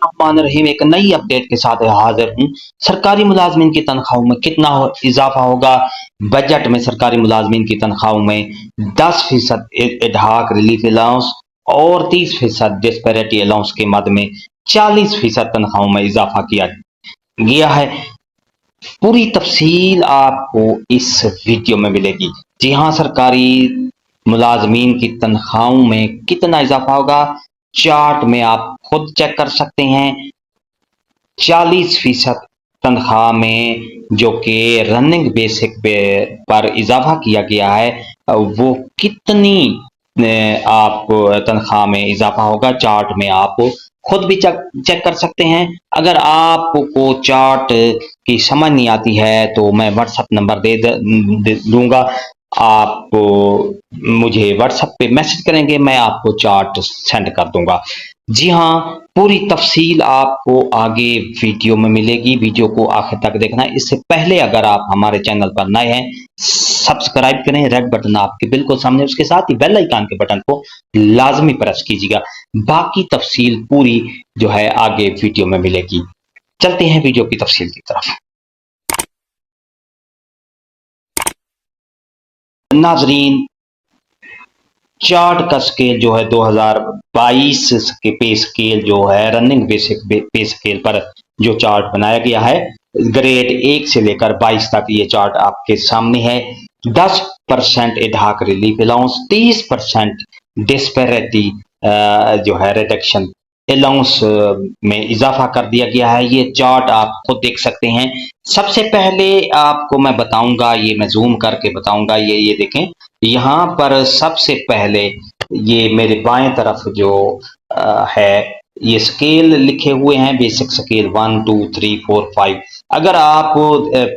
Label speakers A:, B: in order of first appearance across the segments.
A: बिस्मिल्लाहिर्रहमानिर्रहीम एक नई अपडेट के साथ हाजिर हूँ। सरकारी मुलाजमीन की तनख्वाहों में कितना इजाफा होगा? बजट में सरकारी मुलाजमीन की तनख्वाहों में 10% एडहाक रिलीफ अलाउंस और 30% डिस्पैरिटी अलाउंस के मद में 40% तनख्वाहों में इजाफा किया गया है। पूरी तफसील आपको इस वीडियो में मिलेगी। जी हाँ, सरकारी मुलाजमीन की तनख्वाहों में कितना इजाफा होगा चार्ट में आप खुद चेक कर सकते हैं। 40% तनख्वाह में जो कि रनिंग बेसिक पर इजाफा किया गया है, वो कितनी आप तनख्वाह में इजाफा होगा चार्ट में आप खुद भी चेक कर सकते हैं। अगर आपको चार्ट की समझ नहीं आती है तो मैं व्हाट्सएप नंबर दे दूंगा, आप मुझे व्हाट्सएप पे मैसेज करेंगे, मैं आपको चार्ट सेंड कर दूंगा। जी हाँ, पूरी तफसील आपको आगे वीडियो में मिलेगी। वीडियो को आखिर तक देखना। इससे पहले अगर आप हमारे चैनल पर नए हैं, सब्सक्राइब करें, रेड बटन आपके बिल्कुल सामने, उसके साथ ही बेल आइकन के बटन को लाजमी प्रेस कीजिएगा। बाकी तफसील पूरी जो है आगे वीडियो में मिलेगी। चलते हैं वीडियो की तफसील की तरफ। नाजरीन, चार्ट का स्केल जो है 2022 के पे स्केल जो है रनिंग बेसिक पे स्केल पर जो चार्ट बनाया गया है, ग्रेड 1 से लेकर 22 तक ये चार्ट आपके सामने है। 10% एडहाक रिलीफ अलाउंस, 30% डिस्पैरिटी जो है रिडक्शन अलाउंस में इजाफा कर दिया गया है। ये चार्ट आप खुद देख सकते हैं। सबसे पहले आपको मैं बताऊंगा, ये मैं जूम करके बताऊंगा, ये देखें, यहाँ पर सबसे पहले ये मेरे बाएं तरफ जो है ये स्केल लिखे हुए हैं, बेसिक स्केल 1 2 3 4 5। अगर आप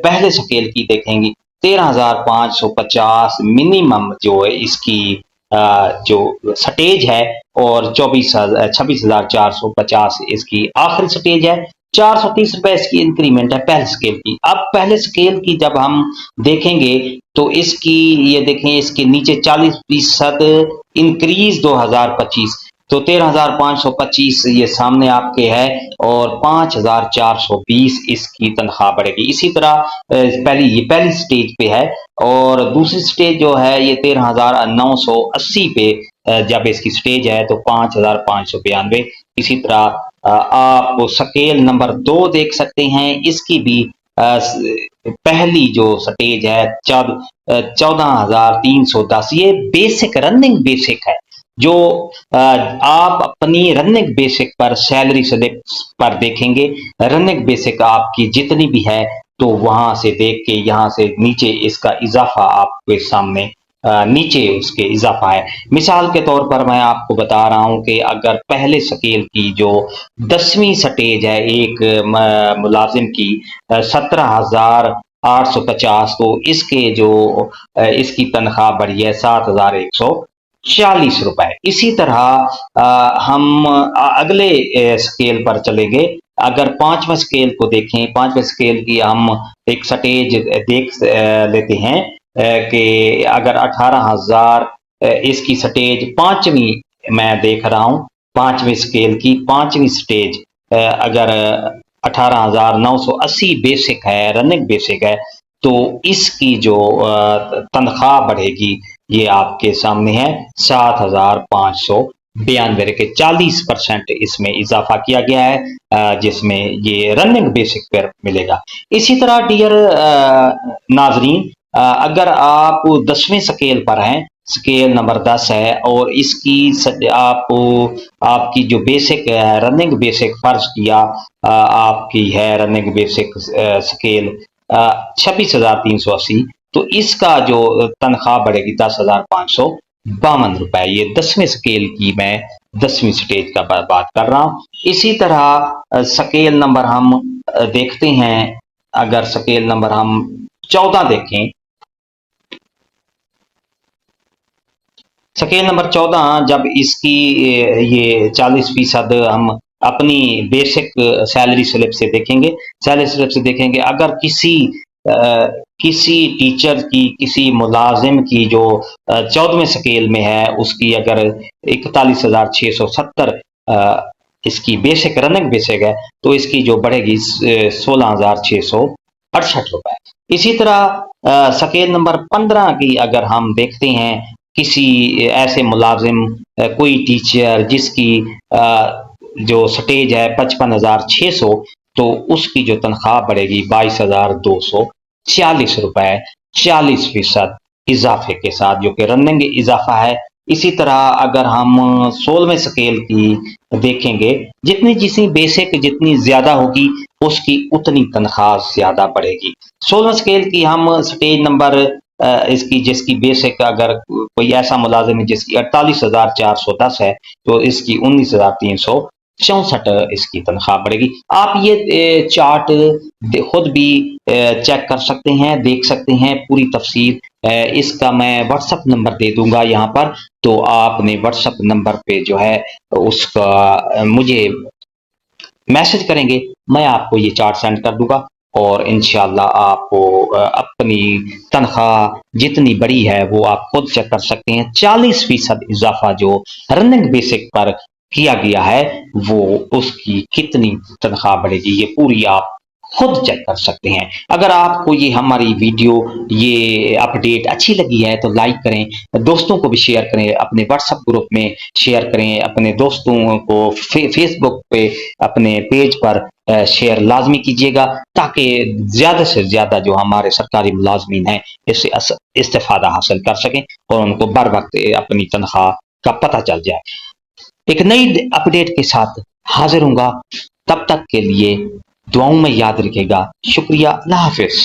A: पहले स्केल की देखेंगे 13,550 मिनिमम जो है इसकी जो स्टेज है, और 26,450 इसकी आखिरी स्टेज है। 430 रुपए इसकी इंक्रीमेंट है पहले स्केल की। अब पहले स्केल की जब हम देखेंगे तो इसकी ये देखें, इसके नीचे 40% इंक्रीज 2025, तो 13,525 ये सामने आपके है, और 5,420 इसकी तनख्वाह बढ़ेगी। इसी तरह ये पहली स्टेज पे है, और दूसरी स्टेज जो है ये 13,980 पे जब इसकी स्टेज है तो 5,592। इसी तरह आप स्केल नंबर 2 देख सकते हैं, इसकी भी पहली जो स्टेज है 14,310। ये बेसिक रनिंग बेसिक है, जो आप अपनी रनिंग बेसिक पर सैलरी स्लिप पर देखेंगे। रनिंग बेसिक आपकी जितनी भी है तो वहां से देख के यहाँ से नीचे इसका इजाफा आपके सामने नीचे उसके इजाफा है। मिसाल के तौर पर मैं आपको बता रहा हूं कि अगर पहले स्केल की जो 10वीं स्टेज है एक मुलाजिम की 17,850, तो इसके जो इसकी तनख्वाह बढ़ी है 7,140 रुपए। इसी तरह हम अगले स्केल पर चलेंगे। अगर 5वें स्केल को देखें, 5वें स्केल की हम एक स्टेज देख लेते हैं कि अगर 18,000 इसकी स्टेज 5वीं मैं देख रहा हूं, 5वें स्केल की 5वीं स्टेज अगर 18,980 बेसिक है, रनिंग बेसिक है, तो इसकी जो तनख्वाह बढ़ेगी ये आपके सामने है 7,592 के 40% इसमें इजाफा किया गया है, जिसमें ये रनिंग बेसिक पर मिलेगा। इसी तरह डियर नाजरीन, अगर आप 10वें स्केल पर हैं, स्केल नंबर 10 है, और इसकी आपकी जो बेसिक रनिंग बेसिक फर्ज किया आपकी है रनिंग बेसिक स्केल 26,380, तो इसका जो तनख्वाह बढ़ेगी 10,552 रुपए। ये 10वें स्केल की मैं 10वीं स्टेज का बात कर रहा हूं। इसी तरह स्केल नंबर हम देखते हैं, अगर स्केल नंबर हम 14 देखें, स्केल नंबर 14 जब इसकी ये 40% हम अपनी बेसिक सैलरी स्लिप से देखेंगे, सैलरी स्लिप से देखेंगे, अगर किसी टीचर की, किसी मुलाजिम की जो 14वें स्केल में है, उसकी अगर 41,670 اس کی بیسک رننگ بیسک ہے تو اس کی جو بڑھے گی 16,668 روپے. اسی طرح سکیل نمبر 15 کی اگر ہم دیکھتے ہیں کسی ایسے ملازم کوئی ٹیچر جس کی جو سٹیج ہے 55,600 تو اس کی جو تنخواہ بڑھے گی 22,240 روپے 40% اضافے کے ساتھ جو کہ رننگ اضافہ ہے. اسی طرح اگر ہم 16ویں سکیل کی دیکھیں گے جتنی بیسک جتنی زیادہ ہوگی اس کی اتنی تنخواہ زیادہ بڑھے گی. 16ویں سکیل کی ہم سٹیج نمبر اس کی جس کی بیسک اگر کوئی ایسا ملازم ہے جس کی 48,410 ہے تو اس کی 19,364 اس کی تنخواہ بڑھے گی. آپ یہ چارٹ خود بھی چیک کر سکتے ہیں، دیکھ سکتے ہیں پوری تفصیل. اس کا میں واٹس ایپ نمبر دے دوں گا یہاں پر، تو آپ نے واٹس ایپ نمبر پہ جو ہے اس کا مجھے میسج کریں گے، میں آپ کو یہ چارٹ سینڈ کر دوں گا اور انشاءاللہ آپ کو اپنی تنخواہ جتنی بڑی ہے وہ آپ خود چیک کر سکتے ہیں. 40% اضافہ جو رننگ بیسک پر کیا گیا ہے وہ اس کی کتنی تنخواہ بڑھے گی یہ پوری آپ خود چیک کر سکتے ہیں. اگر آپ کو یہ ہماری ویڈیو یہ اپڈیٹ اچھی لگی ہے تو لائک کریں، دوستوں کو بھی شیئر کریں، اپنے واٹس ایپ گروپ میں شیئر کریں، اپنے دوستوں کو فیس بک پہ اپنے پیج پر شیئر لازمی کیجیے گا تاکہ زیادہ سے زیادہ جو ہمارے سرکاری ملازمین ہیں اس سے استفادہ حاصل کر سکیں اور ان کو بر وقت اپنی تنخواہ کا پتہ چل جائے. ایک نئی اپڈیٹ کے ساتھ حاضر ہوں گا، تب تک کے لیے دعاؤں میں یاد رکھے گا. شکریہ، اللہ حافظ.